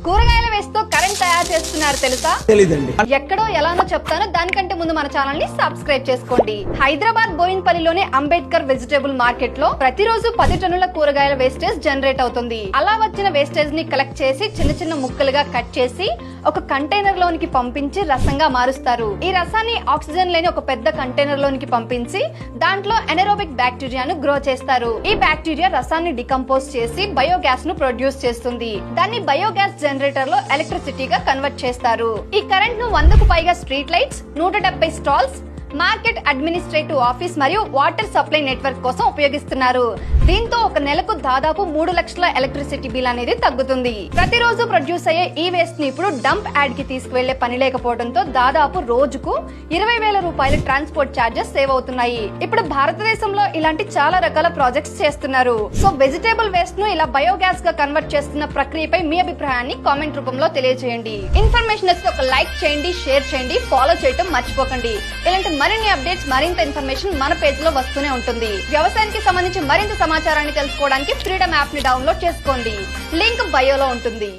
కూరగాయల వేస్ట్ తో కరెంట్ తయారు చేస్తున్నారు తెలుసా? తెలీదండి. ఎక్కడో ఎలానో చెప్తాను, దానికంటే ముందు మన ఛానల్ ని సబ్స్క్రైబ్ చేసుకోండి. హైదరాబాద్ బోయిన్పల్లిలోని అంబేద్కర్ వెజిటేబుల్ మార్కెట్ లో ప్రతిరోజు 10 టన్నుల కూరగాయల వేస్టేజ్ జనరేట్ అవుతుంది. అలా వచ్చిన వేస్టేజ్ ని కలెక్ట్ చేసి చిన్న చిన్న ముక్కలుగా కట్ చేసి ఒక కంటైనర్ లోనికి పంపించి రసంగా మారుస్తారు. ఈ రసాన్ని ఆక్సిజన్ లేని ఒక పెద్ద కంటైనర్ లోనికి పంపించి దాంట్లో ఎనరోబిక్ బ్యాక్టీరియాను గ్రో చేస్తారు. ఈ బ్యాక్టీరియా రసాన్ని డికంపోజ్ చేసి బయోగ్యాస్ ను ప్రొడ్యూస్ చేస్తుంది. దాన్ని బయోగ్యాస్ జనరేటర్ లో ఎలక్ట్రిసిటీగా కన్వర్ట్ చేస్తారు. ఈ కరెంట్ ను 100కు పైగా street lights, 170 stalls, market administrative office మరియు వాటర్ సప్లై నెట్వర్క్ కోసం ఉపయోగిస్తున్నారు. దీంతో ఒక నెలకు దాదాపు 3 లక్షల ఎలక్ట్రిసిటీ బిల్ అనేది తగ్గుతుంది. ప్రతిరోజు ప్రొడ్యూస్ అయ్యే ఈ వేస్ట్ ని ఇప్పుడు డంప్ యార్డ్ కి తీసుకువెళ్లే పని లేకపోవడంతో దాదాపు రోజుకు 20,000 రూపాయల ట్రాన్స్పోర్ట్ చార్జెస్ సేవ్ అవుతున్నాయి. ఇప్పుడు భారతదేశంలో ఇలాంటి చాలా రకాల ప్రాజెక్ట్స్ చేస్తున్నారు. సో వెజిటేబుల్ వేస్ట్ ను ఇలా బయోగ్యాస్ గా కన్వర్ట్ చేస్తున్న ప్రక్రియపై మీ అభిప్రాయాన్ని కామెంట్ రూపంలో తెలియజేయండి. ఇన్ఫర్మేషన్ వస్తే ఒక లైక్ చేయండి, షేర్ చేయండి, ఫాలో చేయడం మర్చిపోకండి. ఇలాంటి మరిన్ని అప్డేట్స్, మరింత ఇన్ఫర్మేషన్ మన పేజ్ లో వస్తూనే ఉంటుంది. వ్యవసాయానికి సంబంధించి మరింత సమాచారాన్ని తెలుసుకోవడానికి ఫ్రీడమ్ యాప్ ని డౌన్లోడ్ చేసుకోండి. లింక్ బయోలో ఉంటుంది.